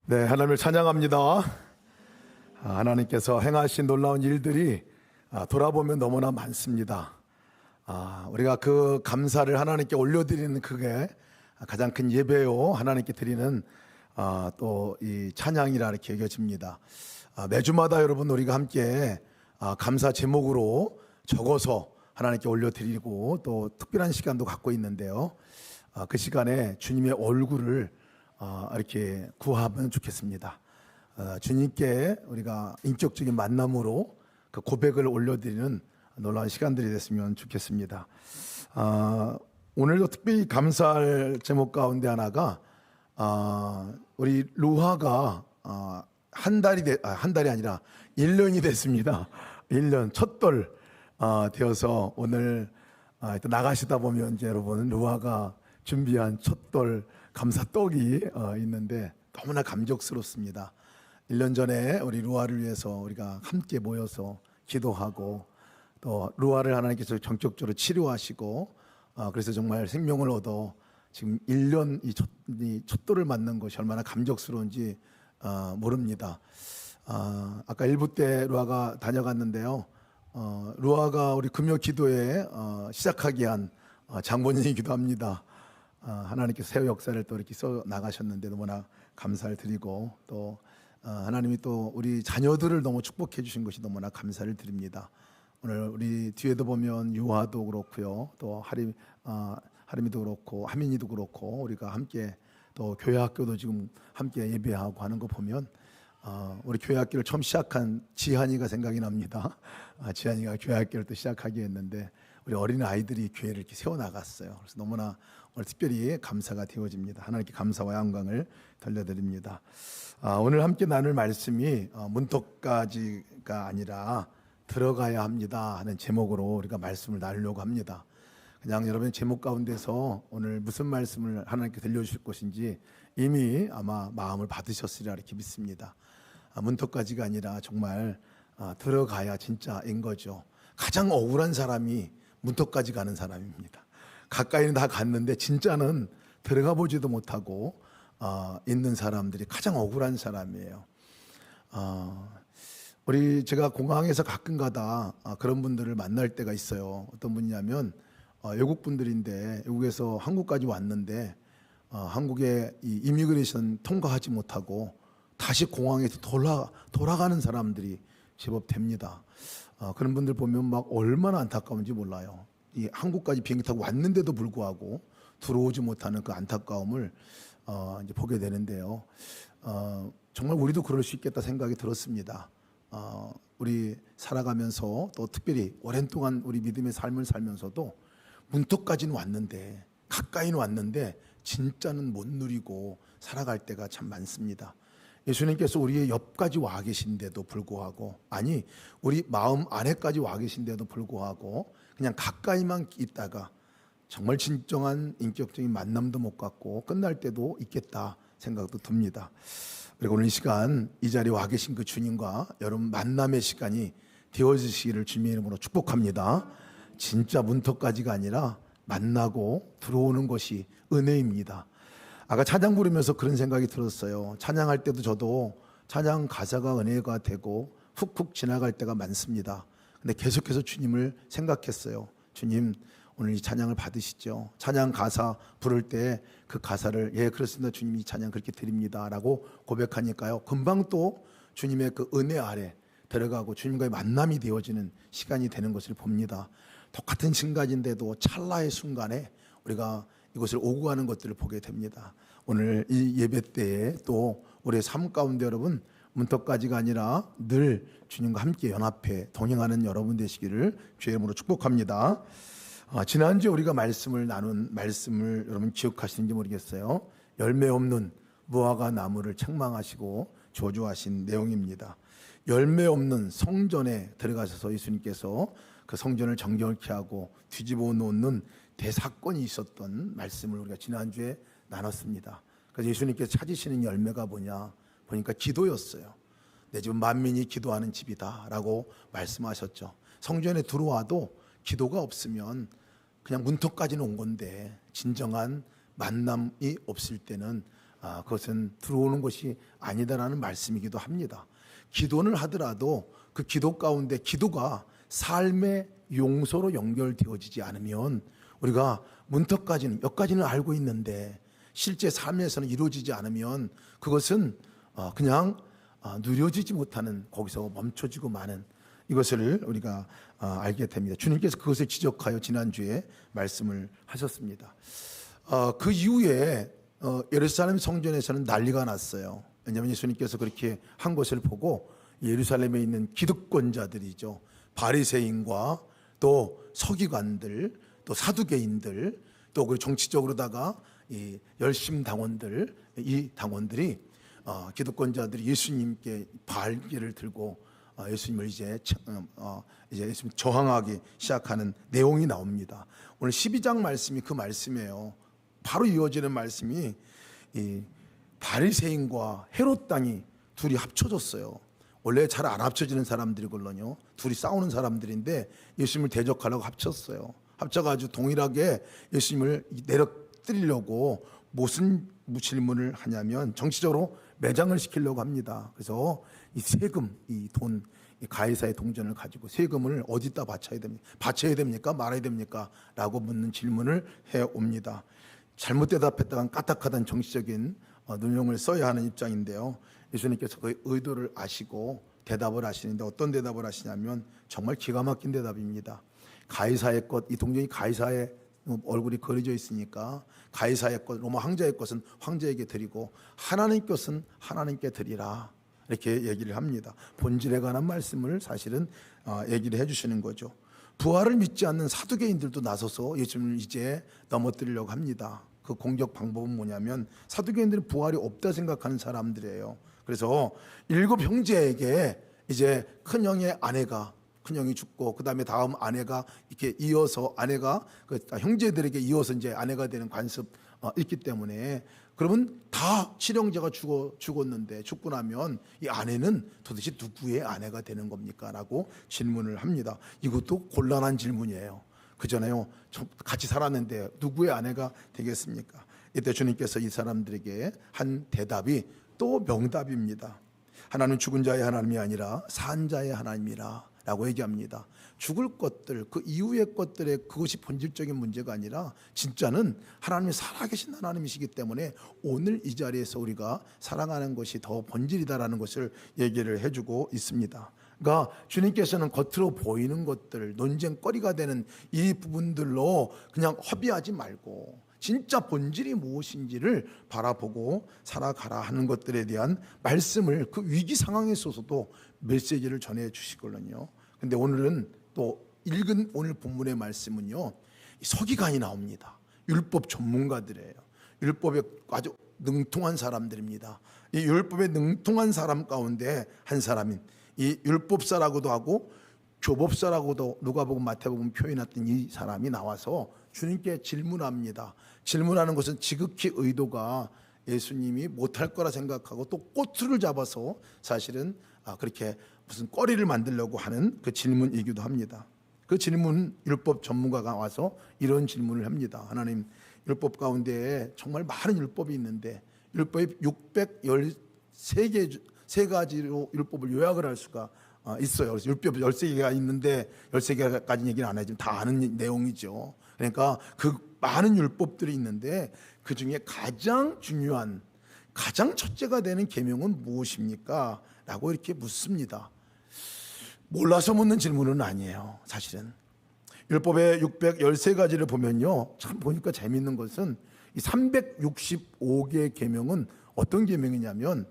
네, 하나님을 찬양합니다. 하나님께서 행하신 놀라운 일들이 돌아보면 너무나 많습니다. 우리가 그 감사를 하나님께 올려드리는 그게 가장 큰 예배요, 하나님께 드리는 또 이 찬양이라 이렇게 여겨집니다. 매주마다 여러분 우리가 함께 감사 제목으로 적어서 하나님께 올려드리고 또 특별한 시간도 갖고 있는데요. 그 시간에 주님의 얼굴을 이렇게 구하면 좋겠습니다. 주님께 우리가 인격적인 만남으로 그 고백을 올려드리는 놀라운 시간들이 됐으면 좋겠습니다. 오늘도 특별히 감사할 제목 가운데 하나가 우리 루하가 한 달이 아니라 1년이 됐습니다. 1년 첫돌 되어서 오늘 또 나가시다 보면 이제 여러분 루하가 준비한 첫돌 감사떡이 있는데 너무나 감격스럽습니다. 1년 전에 우리 루아를 위해서 우리가 함께 모여서 기도하고 또 루아를 하나님께서 전격적으로 치료하시고 그래서 정말 생명을 얻어 지금 1년 이 첫돌을 맞는 것이 얼마나 감격스러운지 모릅니다. 아까 일부 때 루아가 다녀갔는데요. 루아가 우리 금요 기도회 시작하기 위한 장본인이기도 합니다. 하나님께서 새 역사를 또 이렇게 써 나가셨는데 너무나 감사를 드리고 또 하나님이 또 우리 자녀들을 너무 축복해 주신 것이 너무나 감사를 드립니다. 오늘 우리 뒤에도 보면 유아도 그렇고요, 또 하림이도 그렇고 하민이도 그렇고 우리가 함께 또 교회 학교도 지금 함께 예배하고 하는 거 보면 우리 교회 학교를 처음 시작한 지한이가 생각이 납니다. 지한이가 교회 학교를 또 시작하게 했는데 우리 어린 아이들이 교회를 이렇게 세워 나갔어요. 그래서 너무나 오늘 특별히 감사가 되어집니다. 하나님께 감사와 영광을 돌려드립니다. 오늘 함께 나눌 말씀이 문턱까지가 아니라 들어가야 합니다 하는 제목으로 우리가 말씀을 나누려고 합니다. 그냥 여러분 제목 가운데서 오늘 무슨 말씀을 하나님께 들려주실 것인지 이미 아마 마음을 받으셨으리라 이렇게 믿습니다. 문턱까지가 아니라 정말 들어가야 진짜인 거죠. 가장 억울한 사람이 문턱까지 가는 사람입니다. 가까이는 다 갔는데 진짜는 들어가 보지도 못하고 있는 사람들이 가장 억울한 사람이에요. 제가 공항에서 가끔가다 그런 분들을 만날 때가 있어요. 어떤 분이냐면 외국 분들인데 외국에서 한국까지 왔는데 한국의 이 이미그레이션 통과하지 못하고 다시 공항에서 돌아가는 사람들이 제법 됩니다. 그런 분들 보면 막 얼마나 안타까운지 몰라요. 이 한국까지 비행기 타고 왔는데도 불구하고 들어오지 못하는 그 안타까움을 이제 보게 되는데요. 정말 우리도 그럴 수 있겠다 생각이 들었습니다. 우리 살아가면서 또 특별히 오랜 동안 우리 믿음의 삶을 살면서도 문턱까지는 왔는데 가까이는 왔는데 진짜는 못 누리고 살아갈 때가 참 많습니다. 예수님께서 우리의 옆까지 와 계신데도 불구하고 아니 우리 마음 안에까지 와 계신데도 불구하고 그냥 가까이만 있다가 정말 진정한 인격적인 만남도 못 갖고 끝날 때도 있겠다 생각도 듭니다. 그리고 오늘 이 시간 이 자리에 와 계신 그 주님과 여러분 만남의 시간이 되어지시기를 주님의 이름으로 축복합니다. 진짜 문턱까지가 아니라 만나고 들어오는 것이 은혜입니다. 아까 찬양 부르면서 그런 생각이 들었어요. 찬양할 때도 저도 찬양 가사가 은혜가 되고 훅훅 지나갈 때가 많습니다. 근데 계속해서 주님을 생각했어요. 주님 오늘 이 찬양을 받으시죠. 찬양 가사 부를 때 그 가사를 예 그렇습니다 주님 이 찬양 그렇게 드립니다 라고 고백하니까요 금방 또 주님의 그 은혜 아래 들어가고 주님과의 만남이 되어지는 시간이 되는 것을 봅니다. 똑같은 순간인데도 찰나의 순간에 우리가 이곳을 오고 가는 것들을 보게 됩니다. 오늘 이 예배 때에 또 우리의 삶 가운데 여러분 문턱까지가 아니라 늘 주님과 함께 연합해 동행하는 여러분 되시기를 주의 이름으로 축복합니다. 지난주에 우리가 나눈 말씀을 여러분 기억하시는지 모르겠어요. 열매 없는 무화과 나무를 책망하시고 저주하신 내용입니다. 열매 없는 성전에 들어가셔서 예수님께서 그 성전을 정결케 하고 뒤집어 놓는 대사건이 있었던 말씀을 우리가 지난주에 나눴습니다. 그래서 예수님께서 찾으시는 열매가 뭐냐 보니까 기도였어요. 내 집은 만민이 기도하는 집이다 라고 말씀하셨죠. 성전에 들어와도 기도가 없으면 그냥 문턱까지는 온 건데 진정한 만남이 없을 때는 그것은 들어오는 것이 아니다라는 말씀이기도 합니다. 기도를 하더라도 그 기도 가운데 기도가 삶의 용서로 연결되어지지 않으면 우리가 문턱까지는 여기까지는 알고 있는데 실제 삶에서는 이루어지지 않으면 그것은 그냥 누려지지 못하는, 거기서 멈춰지고 마는, 이것을 우리가 알게 됩니다. 주님께서 그것을 지적하여 지난주에 말씀을 하셨습니다. 그 이후에 예루살렘 성전에서는 난리가 났어요. 왜냐하면 예수님께서 그렇게 한 것을 보고 예루살렘에 있는 기득권자들이죠, 바리새인과 또 서기관들, 또 사두개인들, 또 그 정치적으로다가 이 열심 당원들, 이 당원들이 기득권자들이 예수님께 발길을 들고 예수님을 이제 예수님 저항하기 시작하는 내용이 나옵니다. 오늘 12장 말씀이 그 말씀이에요. 바로 이어지는 말씀이 이 바리새인과 헤롯 당이 둘이 합쳐졌어요. 원래 잘 안 합쳐지는 사람들이걸요. 둘이 싸우는 사람들인데 예수님을 대적하려고 합쳤어요. 합쳐가지고 동일하게 예수님을 내려뜨리려고 무슨 질문을 하냐면 정치적으로 매장을 시키려고 합니다. 그래서 이 세금, 이 돈, 이 가이사의 동전을 가지고 세금을 어디다 바쳐야 됩니까? 말아야 됩니까? 라고 묻는 질문을 해옵니다. 잘못 대답했다간 까딱하다는 정치적인 눈용을 써야 하는 입장인데요. 예수님께서 그 의도를 아시고 대답을 하시는데 어떤 대답을 하시냐면 정말 기가 막힌 대답입니다. 가이사의 것, 이 동전이 가이사의 얼굴이 그려져 있으니까 가이사의 것, 로마 황제의 것은 황제에게 드리고 하나님 것은 하나님께 드리라, 이렇게 얘기를 합니다. 본질에 관한 말씀을 사실은 얘기를 해주시는 거죠. 부활을 믿지 않는 사두개인들도 나서서 예수님을 이제 넘어뜨리려고 합니다. 그 공격 방법은 뭐냐면 사두개인들은 부활이 없다 생각하는 사람들이에요. 그래서 7 형제에게 이제 큰형의 아내가, 큰형이 죽고 그 다음에 다음 아내가 이렇게 이어서 아내가 그 형제들에게 이어서 이제 아내가 되는 관습 있기 때문에, 그러면 다 칠형제가 죽었는데 죽고 나면 이 아내는 도대체 누구의 아내가 되는 겁니까? 라고 질문을 합니다. 이것도 곤란한 질문이에요. 그잖아요. 같이 살았는데 누구의 아내가 되겠습니까? 이때 주님께서 이 사람들에게 한 대답이 또 명답입니다. 하나님은 죽은 자의 하나님이 아니라 산 자의 하나님이라 라고 얘기합니다. 죽을 것들, 그 이후의 것들의 그것이 본질적인 문제가 아니라 진짜는 하나님이 살아계신 하나님이시기 때문에 오늘 이 자리에서 우리가 사랑하는 것이 더 본질이다라는 것을 얘기를 해주고 있습니다. 그러니까 주님께서는 겉으로 보이는 것들, 논쟁거리가 되는 이 부분들로 그냥 허비하지 말고 진짜 본질이 무엇인지를 바라보고 살아가라 하는 것들에 대한 말씀을 그 위기 상황에 있어서도 메시지를 전해 주시거든요. 근데 오늘은 또 읽은 오늘 본문의 말씀은요, 서기관이 나옵니다. 율법 전문가들이에요. 율법에 아주 능통한 사람들입니다. 이 율법에 능통한 사람 가운데 한 사람인 이 율법사라고도 하고 교법사라고도 누가복음, 마태복음 표현했던 이 사람이 나와서 주님께 질문합니다. 질문하는 것은 지극히 의도가 예수님이 못할 거라 생각하고 또 꼬투리를 잡아서 사실은 그렇게 무슨 거리를 만들려고 하는 그 질문이기도 합니다. 그 질문, 율법 전문가가 와서 이런 질문을 합니다. 하나님, 율법 가운데 정말 많은 율법이 있는데 율법이 613가지로 율법을 요약을 할 수가 있어요. 그래서 율법 13개가 있는데 13개까지 얘기는 안 해지만 다 아는 내용이죠. 그러니까 그 많은 율법들이 있는데 그 중에 가장 중요한, 가장 첫째가 되는 계명은 무엇입니까? 라고 이렇게 묻습니다. 몰라서 묻는 질문은 아니에요. 사실은 율법의 613가지를 보면요, 참 보니까 재미있는 것은 이 365개의 계명은 어떤 계명이냐면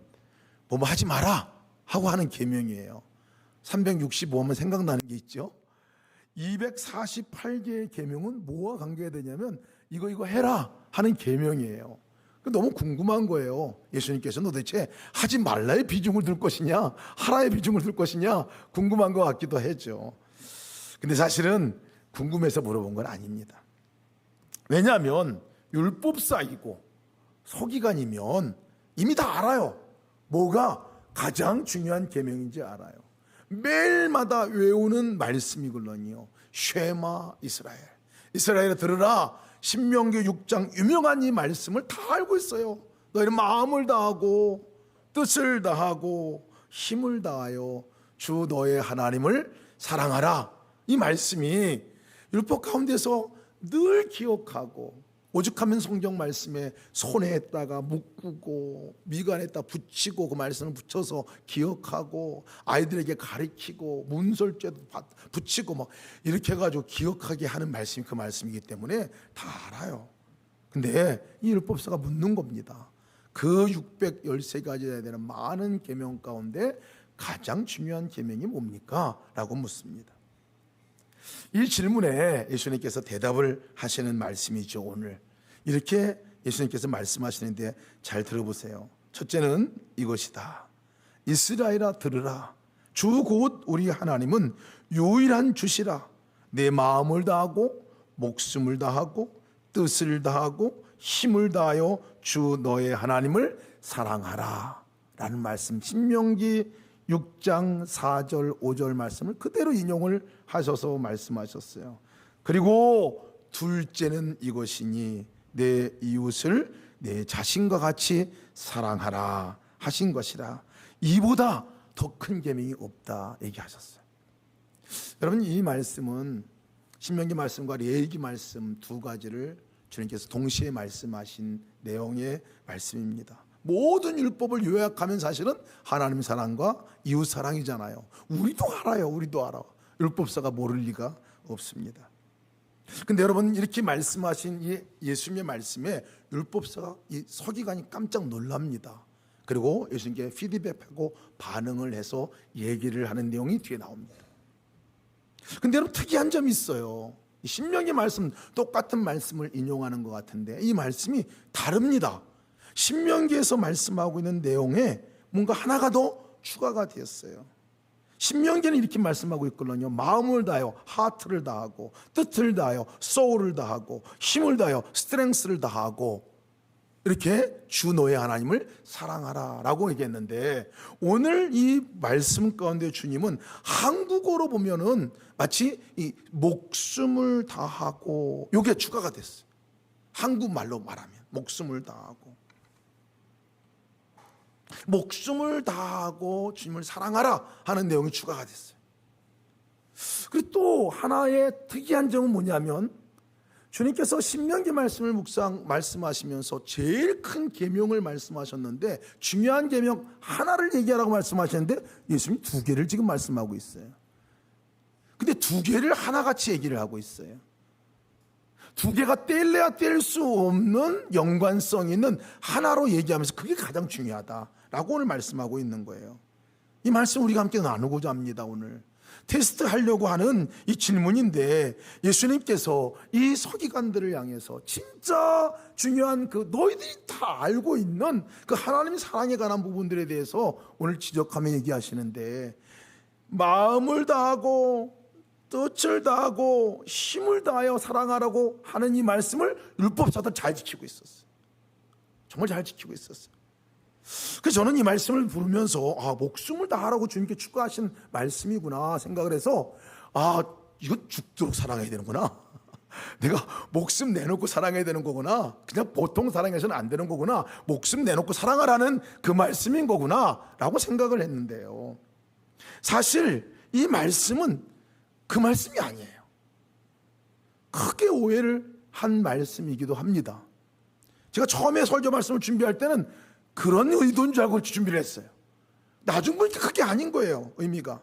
뭐 하지 마라 하고 하는 계명이에요. 365하면 생각나는 게 있죠. 248개의 계명은 뭐와 관계되냐면 이거 해라 하는 계명이에요. 너무 궁금한 거예요. 예수님께서 도대체 하지 말라의 비중을 둘 것이냐 하라의 비중을 둘 것이냐 궁금한 것 같기도 하죠. 근데 사실은 궁금해서 물어본 건 아닙니다. 왜냐하면 율법사이고 서기관이면 이미 다 알아요. 뭐가 가장 중요한 계명인지 알아요. 매일마다 외우는 말씀이걸로니요. 쉐마 이스라엘, 이스라엘아 들으라. 신명기 6장 유명한 이 말씀을 다 알고 있어요. 너희는 마음을 다하고 뜻을 다하고 힘을 다하여 주 너의 하나님을 사랑하라. 이 말씀이 율법 가운데서 늘 기억하고, 오죽하면 성경 말씀에 손에다가 묶고 미간에다 붙이고 그 말씀을 붙여서 기억하고 아이들에게 가르치고 문설죄도 붙이고 막 이렇게 해가지고 기억하게 하는 말씀이 그 말씀이기 때문에 다 알아요. 근데 이 율법서가 묻는 겁니다. 그 613가지에 되는 많은 계명 가운데 가장 중요한 계명이 뭡니까? 라고 묻습니다. 이 질문에 예수님께서 대답을 하시는 말씀이죠. 오늘 이렇게 예수님께서 말씀하시는데 잘 들어보세요. 첫째는 이것이다. 이스라엘아 들으라. 주 곧 우리 하나님은 유일한 주시라. 내 마음을 다하고 목숨을 다하고 뜻을 다하고 힘을 다하여 주 너의 하나님을 사랑하라 라는 말씀, 신명기 6장 4절 5절 말씀을 그대로 인용을 하셔서 말씀하셨어요. 그리고 둘째는 이것이니 내 이웃을 내 자신과 같이 사랑하라 하신 것이라. 이보다 더 큰 계명이 없다 얘기하셨어요. 여러분, 이 말씀은 신명기 말씀과 레위기 말씀 두 가지를 주님께서 동시에 말씀하신 내용의 말씀입니다. 모든 율법을 요약하면 사실은 하나님 사랑과 이웃 사랑이잖아요. 우리도 알아요. 우리도 알아. 율법사가 모를 리가 없습니다. 근데 여러분, 이렇게 말씀하신 이 예수님의 말씀에 율법사가 이 서기관이 깜짝 놀랍니다. 그리고 예수님께 피드백하고 반응을 해서 얘기를 하는 내용이 뒤에 나옵니다. 근데 여러분, 특이한 점이 있어요. 신명기 말씀 똑같은 말씀을 인용하는 것 같은데 이 말씀이 다릅니다. 신명기에서 말씀하고 있는 내용에 뭔가 하나가 더 추가가 되었어요. 신명기는 이렇게 말씀하고 있거든요. 마음을 다하여, 하트를 다하고, 뜻을 다하여, 소울을 다하고, 힘을 다하여, 스트렝스를 다하고, 이렇게 주 너의 하나님을 사랑하라 라고 얘기했는데, 오늘 이 말씀 가운데 주님은 한국어로 보면은 마치 이 목숨을 다하고, 이게 추가가 됐어요. 한국말로 말하면 목숨을 다하고, 목숨을 다하고 주님을 사랑하라 하는 내용이 추가가 됐어요. 그리고 또 하나의 특이한 점은 뭐냐면, 주님께서 신명기 말씀을 말씀하시면서 제일 큰 계명을 말씀하셨는데, 중요한 계명 하나를 얘기하라고 말씀하셨는데 예수님이 두 개를 지금 말씀하고 있어요. 근데 두 개를 하나같이 얘기를 하고 있어요. 두 개가 뗄래야 뗄 수 없는 연관성 있는 하나로 얘기하면서 그게 가장 중요하다라고 오늘 말씀하고 있는 거예요. 이 말씀 우리가 함께 나누고자 합니다. 오늘 테스트하려고 하는 이 질문인데, 예수님께서 이 서기관들을 향해서 진짜 중요한 그 너희들이 다 알고 있는 그 하나님 사랑에 관한 부분들에 대해서 오늘 지적하며 얘기하시는데, 마음을 다하고 뜻을 다하고 힘을 다하여 사랑하라고 하는 이 말씀을 율법사도 잘 지키고 있었어요. 정말 잘 지키고 있었어요. 그래서 저는 이 말씀을 부르면서 목숨을 다하라고 주님께 추가하신 말씀이구나 생각을 해서, 이거 죽도록 사랑해야 되는구나. 내가 목숨 내놓고 사랑해야 되는 거구나. 그냥 보통 사랑해서는 안 되는 거구나. 목숨 내놓고 사랑하라는 그 말씀인 거구나 라고 생각을 했는데요, 사실 이 말씀은 그 말씀이 아니에요. 크게 오해를 한 말씀이기도 합니다. 제가 처음에 설교 말씀을 준비할 때는 그런 의도인 줄 알고 준비를 했어요. 나중 보니까 그게 아닌 거예요. 의미가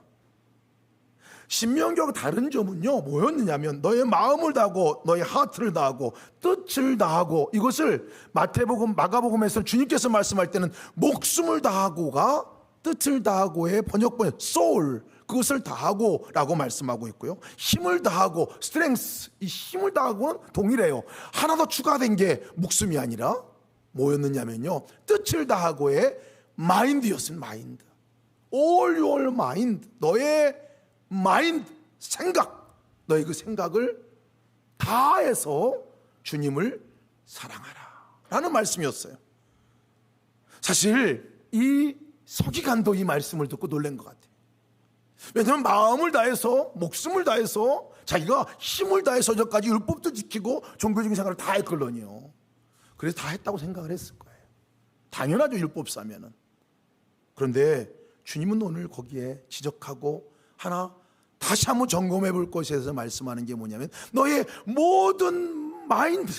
신명기하고 다른 점은요, 뭐였느냐면 너의 마음을 다하고 너의 하트를 다하고 뜻을 다하고, 이것을 마태복음 마가복음에서 주님께서 말씀할 때는 목숨을 다하고가 뜻을 다하고의 번역본 soul, 그것을 다하고 라고 말씀하고 있고요, 힘을 다하고 strength, 이 힘을 다하고는 동일해요. 하나 더 추가된 게 목숨이 아니라 뭐였느냐면요, 뜻을 다하고의 mind였습니다. mind, all your mind, 너의 mind, 생각, 너의 그 생각을 다해서 주님을 사랑하라 라는 말씀이었어요. 사실 이 서기관도 이 말씀을 듣고 놀란 것 같아요. 왜냐하면 마음을 다해서 목숨을 다해서 자기가 힘을 다해서 저까지 율법도 지키고 종교적인 생활을 다 했거든요. 그래서 다 했다고 생각을 했을 거예요. 당연하죠, 율법사면은. 그런데 주님은 오늘 거기에 지적하고 하나 다시 한번 점검해 볼 것에 대해서 말씀하는 게 뭐냐면, 너의 모든 마인드,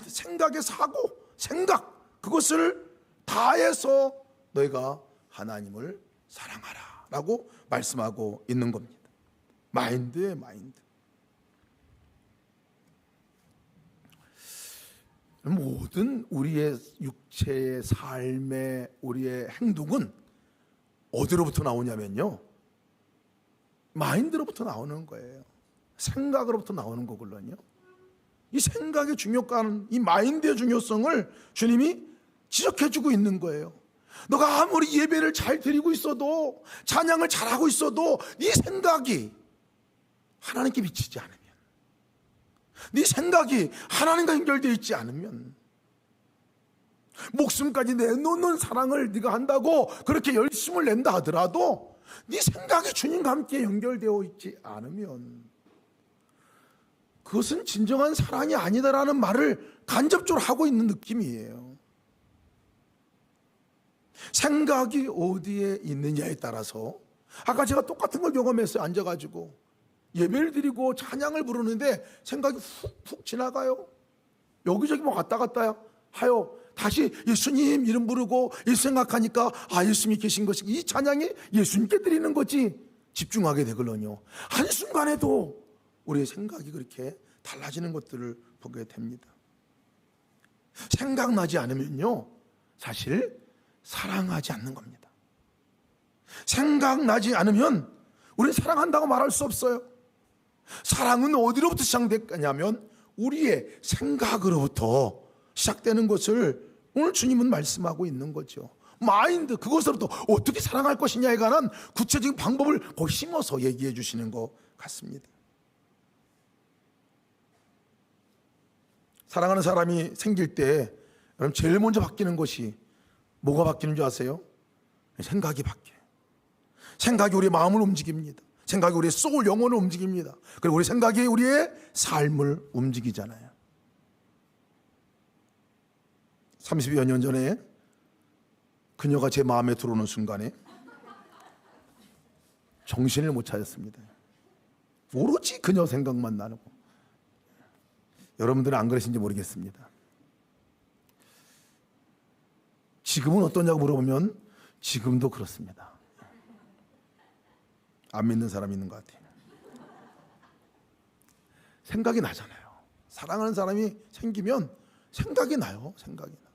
생각의 사고, 생각, 그것을 다해서 너희가 하나님을 사랑하라 라고 말씀하고 있는 겁니다. 마인드에 마인드. 모든 우리의 육체의 삶의 우리의 행동은 어디로부터 나오냐면요, 마인드로부터 나오는 거예요. 생각으로부터 나오는 거거든요. 이 생각의 중요한, 이 마인드의 중요성을 주님이 지적해주고 있는 거예요. 너가 아무리 예배를 잘 드리고 있어도, 찬양을 잘하고 있어도 네 생각이 하나님께 미치지 않으면, 네 생각이 하나님과 연결되어 있지 않으면, 목숨까지 내놓는 사랑을 네가 한다고 그렇게 열심을 낸다 하더라도 네 생각이 주님과 함께 연결되어 있지 않으면 그것은 진정한 사랑이 아니다라는 말을 간접적으로 하고 있는 느낌이에요. 생각이 어디에 있느냐에 따라서, 아까 제가 똑같은 걸 경험했어요. 앉아가지고 예배를 드리고 찬양을 부르는데 생각이 훅 지나가요. 여기저기 뭐 왔다 갔다 하여 다시 예수님 이름 부르고 예수 생각하니까 예수님이 계신 것이, 이 찬양이 예수님께 드리는 거지 집중하게 되거든요. 한순간에도 우리의 생각이 그렇게 달라지는 것들을 보게 됩니다. 생각나지 않으면요, 사실 사랑하지 않는 겁니다. 생각나지 않으면 우리는 사랑한다고 말할 수 없어요. 사랑은 어디로부터 시작됐냐면 우리의 생각으로부터 시작되는 것을 오늘 주님은 말씀하고 있는 거죠. 마인드, 그것으로부터 어떻게 사랑할 것이냐에 관한 구체적인 방법을 거기 심어서 얘기해 주시는 것 같습니다. 사랑하는 사람이 생길 때 여러분 제일 먼저 바뀌는 것이 뭐가 바뀌는 줄 아세요? 생각이 바뀌어요. 생각이 우리의 마음을 움직입니다. 생각이 우리의 소울, 영혼을 움직입니다. 그리고 우리 생각이 우리의 삶을 움직이잖아요. 30여 년 전에 그녀가 제 마음에 들어오는 순간에 정신을 못 차렸습니다. 오로지 그녀 생각만 나고. 여러분들은 안 그러신지 모르겠습니다. 지금은 어떠냐고 물어보면 지금도 그렇습니다. 안 믿는 사람이 있는 것 같아요. 생각이 나잖아요. 사랑하는 사람이 생기면 생각이 나요. 생각이 나.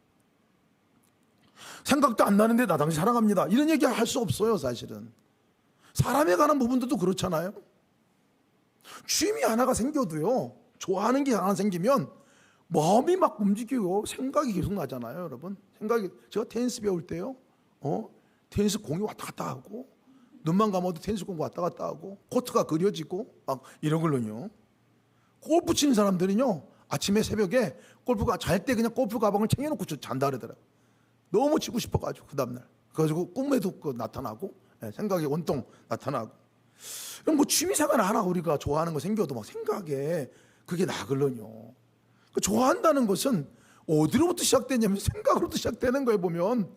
생각도 안 나는데 나 당신 사랑합니다, 이런 얘기 할 수 없어요. 사실은 사람에 관한 부분들도 그렇잖아요. 취미 하나가 생겨도요, 좋아하는 게 하나 생기면 마음이 막 움직이고 생각이 계속 나잖아요. 여러분, 생각이, 제가 테니스 배울 때요, 테니스 공이 왔다 갔다 하고, 눈만 감아도 테니스 공 왔다 갔다 하고, 코트가 그려지고 막 이런 걸로요. 골프 치는 사람들은요, 아침에 새벽에 골프가 잘 때 그냥 골프 가방을 챙겨놓고 잔다 그러더라고요. 너무 치고 싶어가지고 그 다음날. 그래가지고 꿈에도 나타나고, 생각이 온통 나타나고. 그럼 뭐 취미생활 하나 우리가 좋아하는 거 생겨도 막 생각에 그게 나거든요. 좋아한다는 것은 어디로부터 시작되냐면 생각으로부터 시작되는 거예요. 보면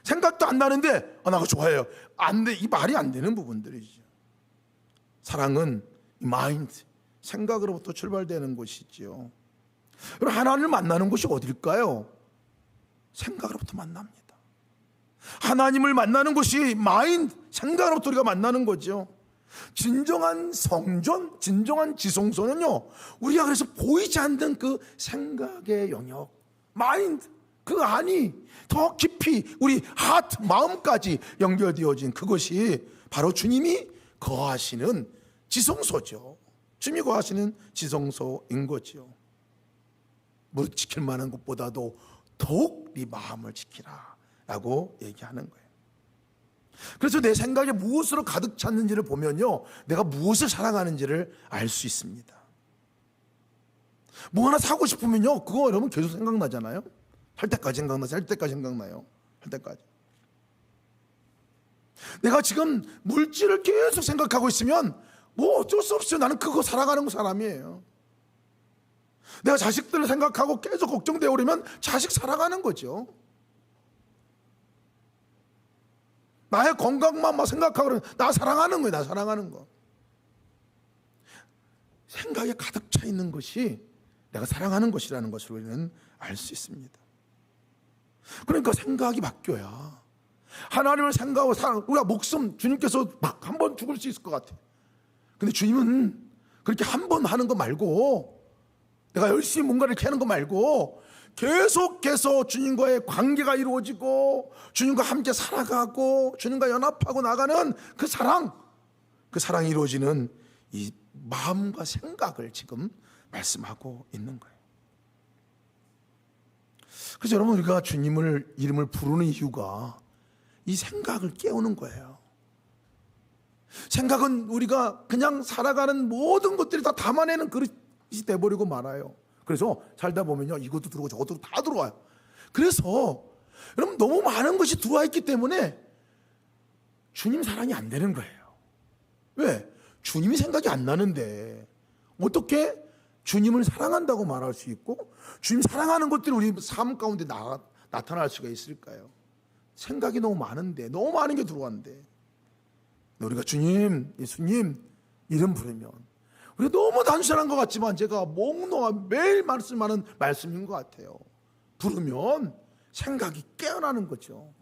생각도 안 나는데 나 그거 좋아해요, 안 돼, 이 말이 안 되는 부분들이죠. 사랑은 마인드, 생각으로부터 출발되는 것이지요. 그럼 하나님을 만나는 곳이 어딜까요? 생각으로부터 만납니다. 하나님을 만나는 곳이 마인드, 생각으로부터 우리가 만나는 거죠. 진정한 성전, 진정한 지성소는요, 우리가 그래서 보이지 않는 그 생각의 영역, 마인드, 그 안이 더 깊이 우리 하트, 마음까지 연결되어진 그것이 바로 주님이 거하시는 지성소죠. 주님이 거하시는 지성소인 거죠. 무릇 지킬 만한 것보다도 더욱 네 마음을 지키라 라고 얘기하는 거예요. 그래서 내 생각에 무엇으로 가득 찼는지를 보면요, 내가 무엇을 사랑하는지를 알 수 있습니다. 뭐 하나 사고 싶으면요, 그거 여러분 계속 생각나잖아요. 할 때까지 생각나서 할 때까지 생각나요. 할 때까지. 내가 지금 물질을 계속 생각하고 있으면 뭐 어쩔 수 없어요. 나는 그거 사랑하는 사람이에요. 내가 자식들을 생각하고 계속 걱정되어 오르면 자식 사랑하는 거죠. 나의 건강만 막 생각하고 그러면 나 사랑하는 거예요. 나 사랑하는 거. 생각에 가득 차 있는 것이 내가 사랑하는 것이라는 것을 우리는 알 수 있습니다. 그러니까 생각이 바뀌어야 하나님을 생각하고 우리가 목숨 주님께서 막 한 번 죽을 수 있을 것 같아요. 근데 주님은 그렇게 한 번 하는 거 말고, 내가 열심히 뭔가를 이렇게 하는 거 말고 계속해서 주님과의 관계가 이루어지고 주님과 함께 살아가고 주님과 연합하고 나가는 그 사랑이 이루어지는 이 마음과 생각을 지금 말씀하고 있는 거예요. 그래서 여러분, 우리가 주님을 이름을 부르는 이유가 이 생각을 깨우는 거예요. 생각은 우리가 그냥 살아가는 모든 것들이 다 담아내는 그릇이 돼버리고 말아요. 그래서 살다 보면요, 이것도 들어오고 저것도 다 들어와요. 그래서 여러분, 너무 많은 것이 들어와 있기 때문에 주님 사랑이 안 되는 거예요. 왜? 주님이 생각이 안 나는데 어떻게 주님을 사랑한다고 말할 수 있고 주님 사랑하는 것들이 우리 삶 가운데 나타날 수가 있을까요? 생각이 너무 많은데, 너무 많은 게 들어왔는데, 우리가 주님, 예수님 이름 부르면 우리가 너무 단순한 것 같지만 제가 몽롱한 매일 말씀하는 말씀인 것 같아요. 부르면 생각이 깨어나는 거죠.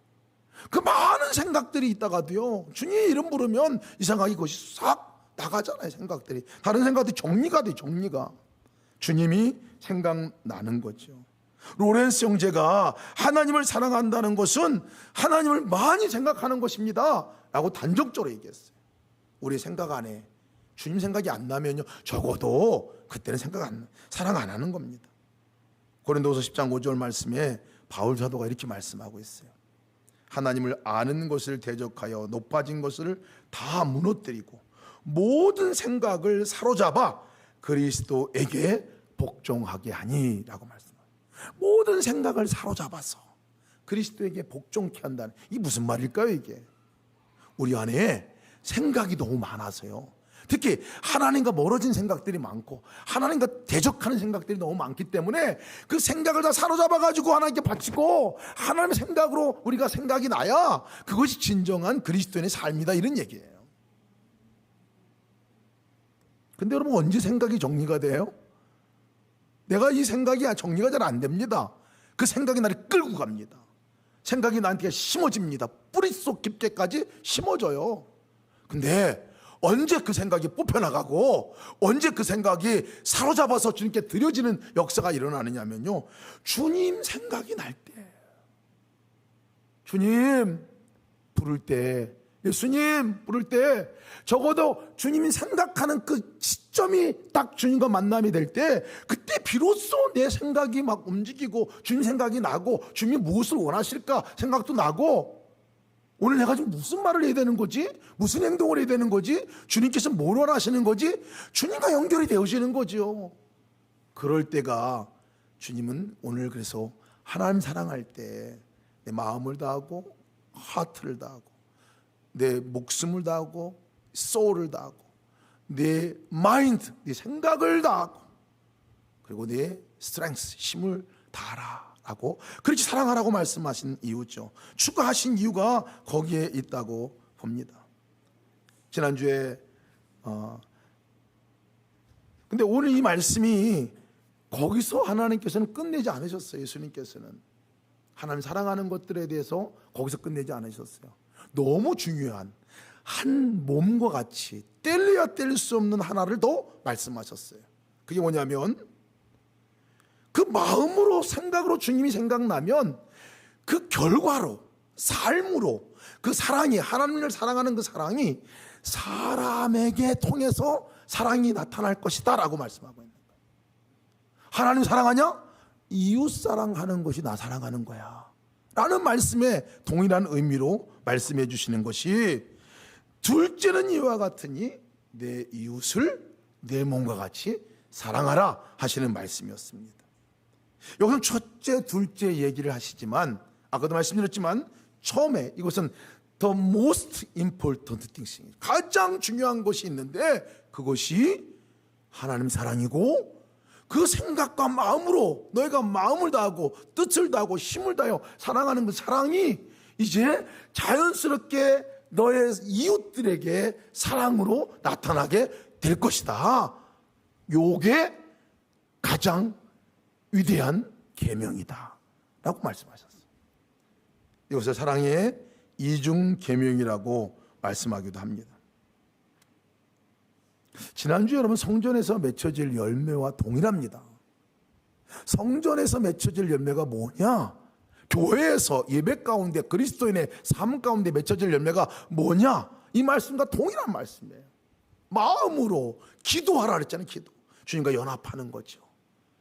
그 많은 생각들이 있다가도요, 주님 이름 부르면 이 생각이 그것이 싹 나가잖아요. 생각들이, 다른 생각들이 정리가 돼. 정리가, 주님이 생각나는 거죠. 로렌스 형제가 하나님을 사랑한다는 것은 하나님을 많이 생각하는 것입니다 라고 단적으로 얘기했어요. 우리 생각 안에 주님 생각이 안 나면요, 적어도 그때는 사랑 안 하는 겁니다. 고린도후서 10장 5절 말씀에 바울 사도가 이렇게 말씀하고 있어요. 하나님을 아는 것을 대적하여 높아진 것을 다 무너뜨리고 모든 생각을 사로잡아 그리스도에게 복종하게 하니 라고 말씀합니다. 모든 생각을 사로잡아서 그리스도에게 복종케 한다는, 이게 무슨 말일까요? 이게 우리 안에 생각이 너무 많아서요, 특히 하나님과 멀어진 생각들이 많고 하나님과 대적하는 생각들이 너무 많기 때문에 그 생각을 다 사로잡아 가지고 하나님께 바치고 하나님의 생각으로 우리가 생각이 나야 그것이 진정한 그리스도인의 삶이다, 이런 얘기예요. 근데 여러분, 언제 생각이 정리가 돼요? 내가 이 생각이 정리가 잘 안 됩니다. 그 생각이 나를 끌고 갑니다. 생각이 나한테 심어집니다. 뿌리 속 깊게까지 심어져요. 근데 언제 그 생각이 뽑혀나가고 언제 그 생각이 사로잡아서 주님께 드려지는 역사가 일어나느냐면요, 주님 생각이 날 때, 주님 부를 때, 예수님 부를 때, 적어도 주님이 생각하는 그 시점이 딱 주님과 만남이 될 때, 그때 비로소 내 생각이 막 움직이고 주님 생각이 나고 주님이 무엇을 원하실까 생각도 나고, 오늘 내가 지금 무슨 말을 해야 되는 거지? 무슨 행동을 해야 되는 거지? 주님께서 뭘 원하시는 거지? 주님과 연결이 되어지는 거죠. 그럴 때가, 주님은 오늘 그래서 하나님 사랑할 때 내 마음을 다하고 하트를 다하고 내 목숨을 다하고 소울을 다하고 내 마인드, 내 생각을 다하고 그리고 내 스트렝스, 힘을 다하라 라고, 그렇게 사랑하라고 말씀하신 이유죠. 추가하신 이유가 거기에 있다고 봅니다. 지난주에 근데 오늘 이 말씀이 거기서 하나님께서는 끝내지 않으셨어요. 예수님께서는 하나님 사랑하는 것들에 대해서 거기서 끝내지 않으셨어요. 너무 중요한 한 몸과 같이 뗄래야 뗄 수 없는 하나를 더 말씀하셨어요. 그게 뭐냐면, 그 마음으로 생각으로 주님이 생각나면 그 결과로, 삶으로 그 사랑이, 하나님을 사랑하는 그 사랑이 사람에게 통해서 사랑이 나타날 것이다 라고 말씀하고 있는 거예요. 하나님 사랑하냐? 이웃 사랑하는 것이 나 사랑하는 거야 라는 말씀에 동일한 의미로 말씀해 주시는 것이, 둘째는 이와 같으니 내 이웃을 내 몸과 같이 사랑하라 하시는 말씀이었습니다. 여기서 첫째, 둘째 얘기를 하시지만, 아까도 말씀드렸지만 처음에 이것은 the most important things, 가장 중요한 것이 있는데 그것이 하나님 사랑이고, 그 생각과 마음으로 너희가 마음을 다하고 뜻을 다하고 힘을 다하여 사랑하는 그 사랑이 이제 자연스럽게 너의 이웃들에게 사랑으로 나타나게 될 것이다. 요게 가장 위대한 계명이다 라고 말씀하셨어요. 이것을 사랑의 이중 계명이라고 말씀하기도 합니다. 지난주 여러분 성전에서 맺혀질 열매와 동일합니다. 성전에서 맺혀질 열매가 뭐냐? 교회에서 예배 가운데 그리스도인의 삶 가운데 맺혀질 열매가 뭐냐? 이 말씀과 동일한 말씀이에요. 마음으로 기도하라 그랬잖아요. 기도. 주님과 연합하는 거죠.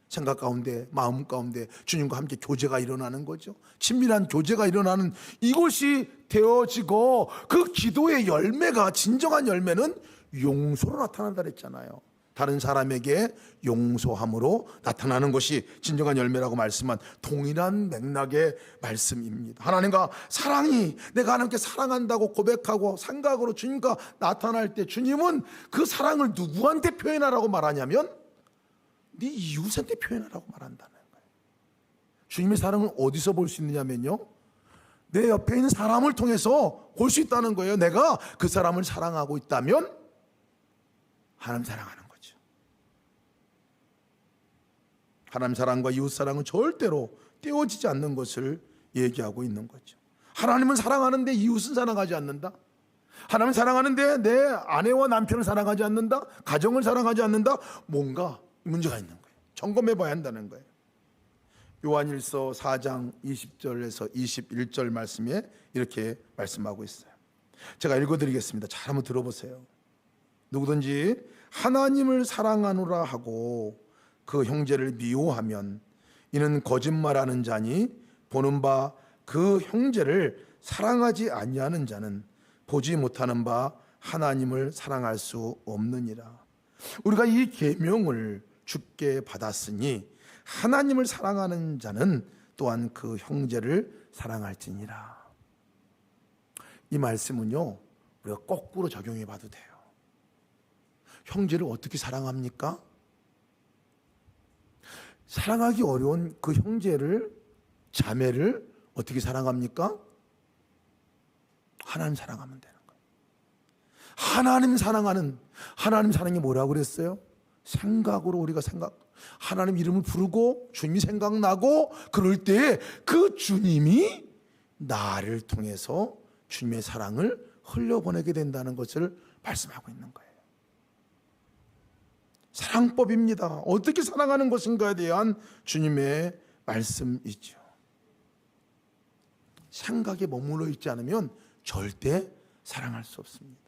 생각 가운데 마음 가운데 주님과 함께 교제가 일어나는 거죠. 친밀한 교제가 일어나는 이곳이 되어지고 그 기도의 열매가 진정한 열매는 용서로 나타난다 그랬잖아요. 다른 사람에게 용서함으로 나타나는 것이 진정한 열매라고 말씀한 동일한 맥락의 말씀입니다. 하나님과 사랑이 내가 하나님께 사랑한다고 고백하고 생각으로 주님과 나타날 때 주님은 그 사랑을 누구한테 표현하라고 말하냐면 네 이웃한테 표현하라고 말한다는 거예요. 주님의 사랑을 어디서 볼 수 있느냐면요, 내 옆에 있는 사람을 통해서 볼 수 있다는 거예요. 내가 그 사람을 사랑하고 있다면 하나님 사랑하는 거죠. 하나님 사랑과 이웃 사랑은 절대로 떼어지지 않는 것을 얘기하고 있는 거죠. 하나님은 사랑하는데 이웃은 사랑하지 않는다. 하나님은 사랑하는데 내 아내와 남편을 사랑하지 않는다. 가정을 사랑하지 않는다. 뭔가 문제가 있는 거예요. 점검해 봐야 한다는 거예요. 요한일서 4장 20절에서 21절 말씀에 이렇게 말씀하고 있어요. 제가 읽어드리겠습니다. 잘 한번 들어보세요. 누구든지 하나님을 사랑하노라 하고 그 형제를 미워하면 이는 거짓말하는 자니 보는 바 그 형제를 사랑하지 아니하는 자는 보지 못하는 바 하나님을 사랑할 수 없느니라. 우리가 이 계명을 주께 받았으니 하나님을 사랑하는 자는 또한 그 형제를 사랑할지니라. 이 말씀은요, 우리가 거꾸로 적용해 봐도 돼요. 형제를 어떻게 사랑합니까? 사랑하기 어려운 그 형제를, 자매를 어떻게 사랑합니까? 하나님 사랑하면 되는 거예요. 하나님 사랑이 뭐라고 그랬어요? 생각으로 우리가 하나님 이름을 부르고 주님이 생각나고 그럴 때 그 주님이 나를 통해서 주님의 사랑을 흘려보내게 된다는 것을 말씀하고 있는 거예요. 사랑법입니다. 어떻게 사랑하는 것인가에 대한 주님의 말씀이죠. 생각에 머물러 있지 않으면 절대 사랑할 수 없습니다.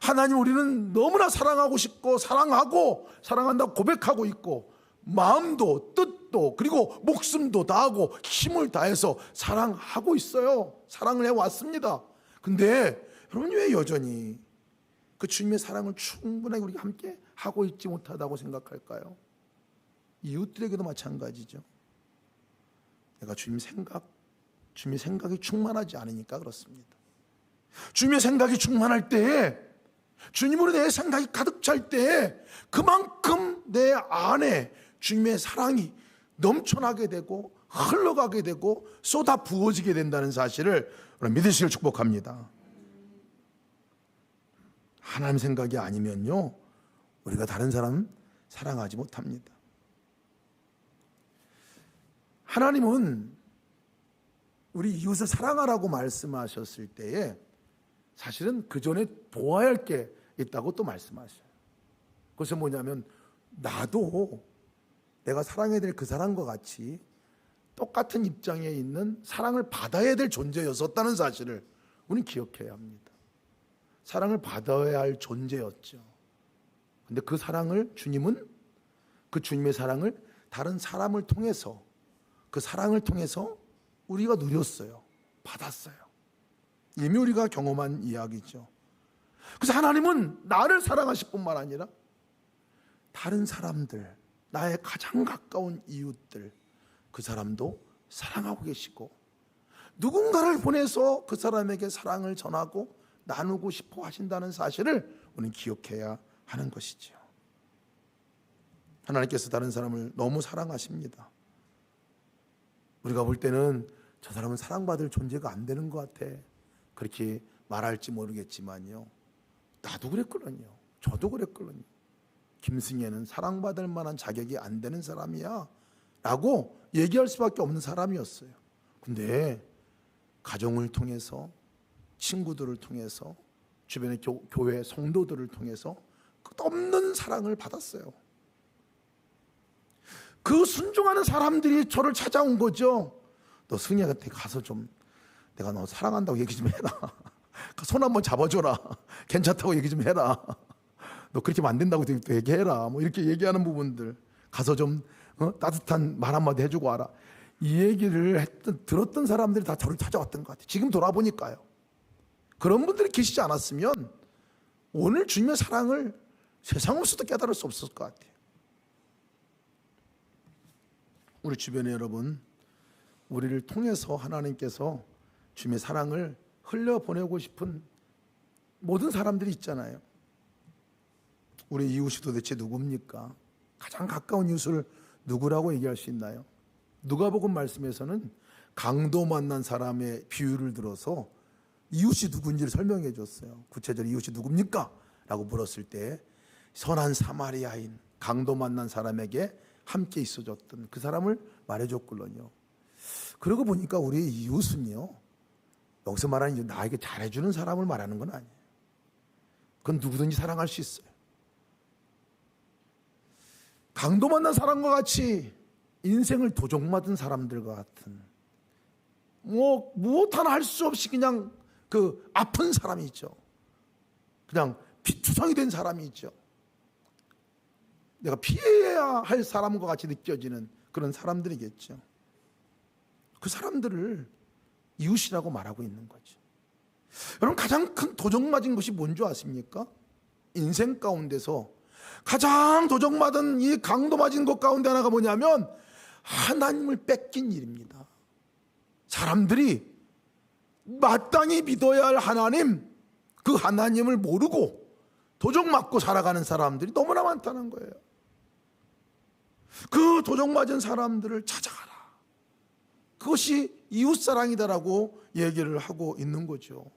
하나님, 우리는 너무나 사랑하고 싶고 사랑한다고 고백하고 있고 마음도 뜻도 그리고 목숨도 다하고 힘을 다해서 사랑하고 있어요. 사랑을 해왔습니다. 근데 여러분, 왜 여전히 그 주님의 사랑을 충분하게 우리가 함께 하고 있지 못하다고 생각할까요? 이웃들에게도 마찬가지죠. 내가 주님의 생각이 충만하지 않으니까 그렇습니다. 주님의 생각이 충만할 때에, 주님으로 내 생각이 가득 찰 때에 그만큼 내 안에 주님의 사랑이 넘쳐나게 되고 흘러가게 되고 쏟아 부어지게 된다는 사실을 믿으시길 축복합니다. 하나님 생각이 아니면요, 우리가 다른 사람 사랑하지 못합니다. 하나님은 우리 이웃을 사랑하라고 말씀하셨을 때에 사실은 그 전에 보아야 할 게 있다고 또 말씀하셔요. 그것은 뭐냐면, 나도 내가 사랑해야 될 그 사람과 같이 똑같은 입장에 있는 사랑을 받아야 될 존재였었다는 사실을 우리는 기억해야 합니다. 사랑을 받아야 할 존재였죠. 근데 그 사랑을 주님은, 그 주님의 사랑을 다른 사람을 통해서, 그 사랑을 통해서 우리가 누렸어요. 받았어요. 이미 우리가 경험한 이야기죠. 그래서 하나님은 나를 사랑하실 뿐만 아니라 다른 사람들, 나의 가장 가까운 이웃들, 그 사람도 사랑하고 계시고 누군가를 보내서 그 사람에게 사랑을 전하고 나누고 싶어 하신다는 사실을 우리는 기억해야 하는 것이죠. 하나님께서 다른 사람을 너무 사랑하십니다. 우리가 볼 때는 저 사람은 사랑받을 존재가 안 되는 것 같아, 그렇게 말할지 모르겠지만요, 나도 그랬거든요. 저도 그랬거든요. 김승혜는 사랑받을 만한 자격이 안 되는 사람이야 라고 얘기할 수밖에 없는 사람이었어요. 근데 가정을 통해서, 친구들을 통해서, 주변의 교회 성도들을 통해서 끝없는 사랑을 받았어요. 그 순종하는 사람들이 저를 찾아온 거죠. 너 승희한테 가서 좀 내가 너 사랑한다고 얘기 좀 해라. 손 한번 잡아줘라. 괜찮다고 얘기 좀 해라. 너 그렇게 하면 안 된다고 얘기해라. 뭐 이렇게 얘기하는 부분들 가서 좀 따뜻한 말 한마디 해주고 와라. 이 얘기를 들었던 사람들이 다 저를 찾아왔던 것 같아요. 지금 돌아보니까요. 그런 분들이 계시지 않았으면 오늘 주님의 사랑을 세상으로서도 깨달을 수 없었을 것 같아요. 우리 주변에 여러분, 우리를 통해서 하나님께서 주님의 사랑을 흘려보내고 싶은 모든 사람들이 있잖아요. 우리 이웃이 도대체 누굽니까? 가장 가까운 이웃을 누구라고 얘기할 수 있나요? 누가복음 말씀에서는 강도 만난 사람의 비유를 들어서 이웃이 누군지를 설명해 줬어요. 구체적으로 이웃이 누굽니까? 라고 물었을 때 선한 사마리아인, 강도 만난 사람에게 함께 있어줬던 그 사람을 말해줬거든요. 그러고 보니까 우리 이웃은요, 여기서 말하는 나에게 잘해주는 사람을 말하는 건 아니에요. 그건 누구든지 사랑할 수 있어요. 강도 만난 사람과 같이 인생을 도적맞은 사람들과 같은, 무엇 하나 할 수 없이 그냥 그 아픈 사람이 있죠. 그냥 피투성이 된 사람이 있죠. 내가 피해야 할 사람과 같이 느껴지는 그런 사람들이겠죠. 그 사람들을 이웃이라고 말하고 있는 거죠. 여러분, 가장 큰 도적맞은 것이 뭔지 아십니까? 인생 가운데서 가장 도적맞은 이 강도 맞은 것 가운데 하나가 뭐냐면 하나님을 뺏긴 일입니다. 사람들이 마땅히 믿어야 할 하나님, 그 하나님을 모르고 도적맞고 살아가는 사람들이 너무나 많다는 거예요. 그 도적맞은 사람들을 찾아가라. 그것이 이웃사랑이다라고 얘기를 하고 있는 거죠.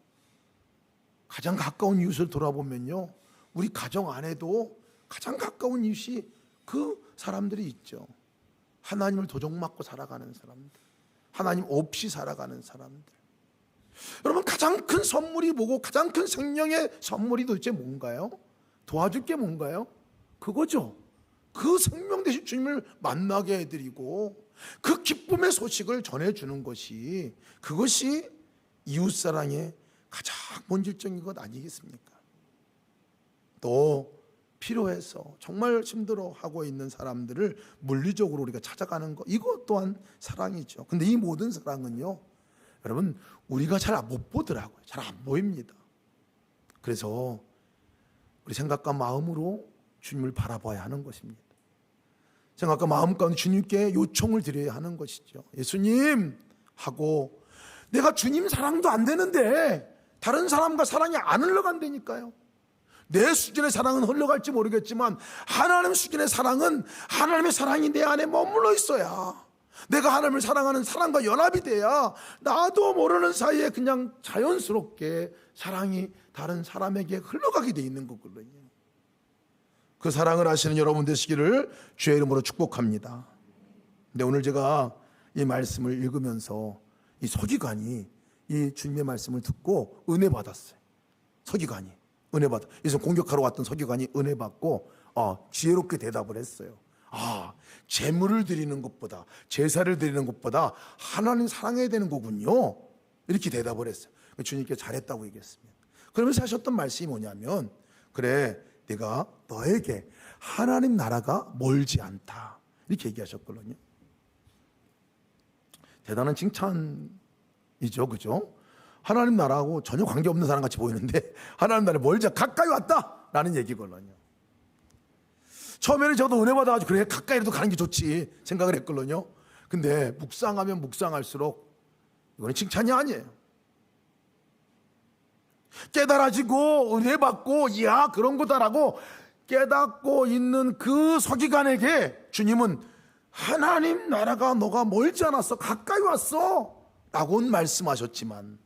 가장 가까운 이웃을 돌아보면요, 우리 가정 안에도 가장 가까운 이웃이 그 사람들이 있죠. 하나님을 도적맞고 살아가는 사람들, 하나님 없이 살아가는 사람들. 여러분, 가장 큰 선물이 뭐고 가장 큰 생명의 선물이 도대체 뭔가요? 도와줄 게 뭔가요? 그거죠. 그 생명 되신 주님을 만나게 해드리고 그 기쁨의 소식을 전해주는 것이, 그것이 이웃사랑의 가장 본질적인 것 아니겠습니까? 또 필요해서 정말 힘들어하고 있는 사람들을 물리적으로 우리가 찾아가는 것, 이것 또한 사랑이죠. 근데 이 모든 사랑은요, 여러분, 우리가 잘 못 보더라고요. 잘 안 보입니다. 그래서 우리 생각과 마음으로 주님을 바라봐야 하는 것입니다. 생각과 마음 가운데 주님께 요청을 드려야 하는 것이죠. 예수님 하고, 내가 주님 사랑도 안 되는데 다른 사람과 사랑이 안 흘러간다니까요. 내 수준의 사랑은 흘러갈지 모르겠지만 하나님 수준의 사랑은 하나님의 사랑이 내 안에 머물러 있어야, 내가 하나님을 사랑하는 사랑과 연합이 돼야 나도 모르는 사이에 그냥 자연스럽게 사랑이 다른 사람에게 흘러가게 돼 있는 거거든요. 그 사랑을 아시는 여러분 되시기를 주의 이름으로 축복합니다. 근데 오늘 제가 이 말씀을 읽으면서 이 서기관이 이 주님의 말씀을 듣고 은혜 받았어요. 서기관이 은혜 받아, 이제 공격하러 왔던 서기관이 은혜 받고 지혜롭게 대답을 했어요. 제물을 드리는 것보다, 제사를 드리는 것보다 하나님 사랑해야 되는 거군요. 이렇게 대답을 했어요. 주님께 잘했다고 얘기했습니다. 그러면서 하셨던 말씀이 뭐냐면, 그래, 내가 너에게 하나님 나라가 멀지 않다, 이렇게 얘기하셨거든요. 대단한 칭찬이죠, 그죠? 하나님 나라하고 전혀 관계없는 사람 같이 보이는데 하나님 나라에 멀지, 가까이 왔다라는 얘기거든요. 처음에는 저도 은혜 받아가지고 그래, 가까이라도 가는 게 좋지 생각을 했거든요. 근데 묵상하면 묵상할수록 이거는 칭찬이 아니에요. 깨달아지고 은혜 받고, 이야 그런 거다라고 깨닫고 있는 그 서기관에게 주님은 하나님 나라가 너가 멀지 않았어, 가까이 왔어 라고 말씀하셨지만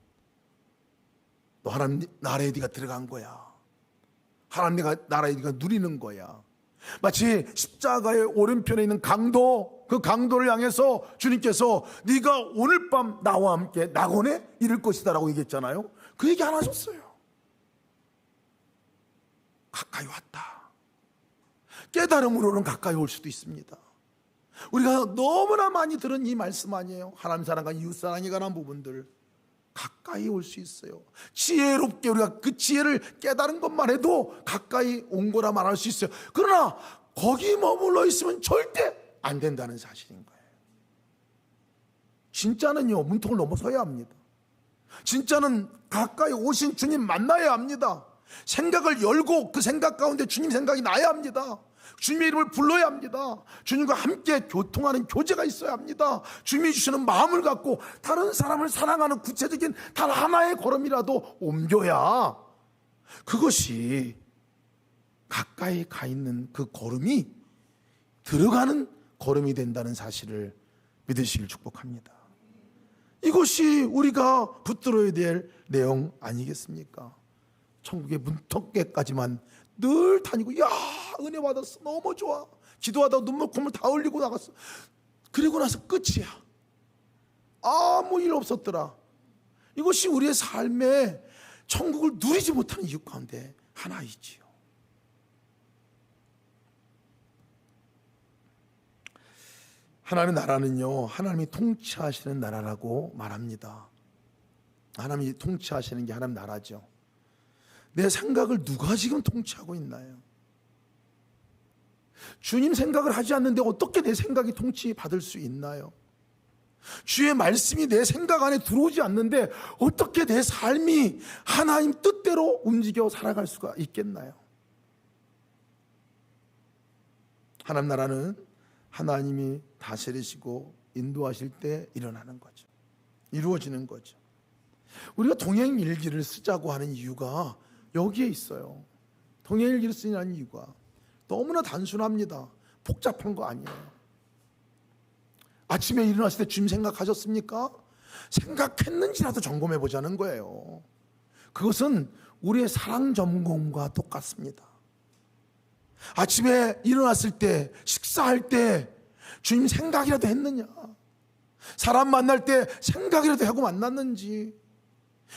너 하나님 나라에 네가 들어간 거야. 하나님 나라에 네가 누리는 거야. 마치 십자가의 오른편에 있는 강도, 그 강도를 향해서 주님께서 네가 오늘 밤 나와 함께 낙원에 이를 것이다 라고 얘기했잖아요. 그 얘기 안 하셨어요. 가까이 왔다. 깨달음으로는 가까이 올 수도 있습니다. 우리가 너무나 많이 들은 이 말씀 아니에요? 하나님 사랑과 이웃 사랑에 관한 부분들 가까이 올 수 있어요. 지혜롭게 우리가 그 지혜를 깨달은 것만 해도 가까이 온 거라 말할 수 있어요. 그러나 거기 머물러 있으면 절대 안 된다는 사실인 거예요. 진짜는요, 문턱을 넘어서야 합니다. 진짜는 가까이 오신 주님 만나야 합니다. 생각을 열고 그 생각 가운데 주님 생각이 나야 합니다. 주님의 이름을 불러야 합니다. 주님과 함께 교통하는 교제가 있어야 합니다. 주님이 주시는 마음을 갖고 다른 사람을 사랑하는 구체적인 단 하나의 걸음이라도 옮겨야 그것이 가까이 가 있는 그 걸음이 들어가는 걸음이 된다는 사실을 믿으시길 축복합니다. 이것이 우리가 붙들어야 될 내용 아니겠습니까? 천국의 문턱에까지만 늘 다니고, 야, 은혜 받았어, 너무 좋아, 기도하다가 눈물 콧물 다 흘리고 나갔어. 그리고 나서 끝이야. 아무 일 없었더라. 이것이 우리의 삶에 천국을 누리지 못하는 이유 가운데 하나이지요. 하나님의 나라는요, 하나님이 통치하시는 나라라고 말합니다. 하나님이 통치하시는 게 하나님 나라죠. 내 생각을 누가 지금 통치하고 있나요? 주님 생각을 하지 않는데 어떻게 내 생각이 통치받을 수 있나요? 주의 말씀이 내 생각 안에 들어오지 않는데 어떻게 내 삶이 하나님 뜻대로 움직여 살아갈 수가 있겠나요? 하나님 나라는 하나님이 다스리시고 인도하실 때 일어나는 거죠. 이루어지는 거죠. 우리가 동행일기를 쓰자고 하는 이유가 여기에 있어요. 동행일기를 쓰는 이유가 너무나 단순합니다. 복잡한 거 아니에요. 아침에 일어났을 때 주님 생각하셨습니까? 생각했는지라도 점검해 보자는 거예요. 그것은 우리의 사랑 점검과 똑같습니다. 아침에 일어났을 때, 식사할 때 주님 생각이라도 했느냐? 사람 만날 때 생각이라도 하고 만났는지,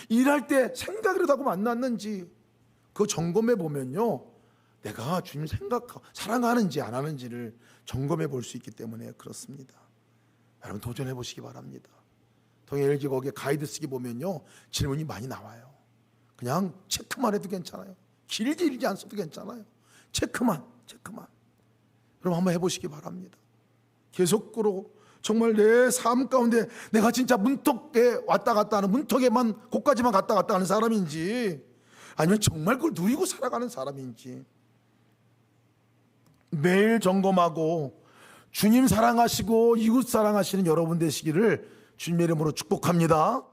일할 때 생각이라도 하고 만났는지, 그거 점검해 보면요, 내가 주님 사랑하는지 안 하는지를 점검해 볼 수 있기 때문에 그렇습니다. 여러분 도전해 보시기 바랍니다. 동행일기 거기에 가이드 쓰기 보면요, 질문이 많이 나와요. 그냥 체크만 해도 괜찮아요. 길게 읽지 않아도 괜찮아요. 체크만. 여러분 한번 해보시기 바랍니다. 계속으로 정말 내 삶 가운데 내가 진짜 문턱에 왔다 갔다 하는, 문턱에만 곳까지만 갔다 갔다 하는 사람인지, 아니면 정말 그걸 누리고 살아가는 사람인지 매일 점검하고 주님 사랑하시고 이웃 사랑하시는 여러분 되시기를 주님의 이름으로 축복합니다.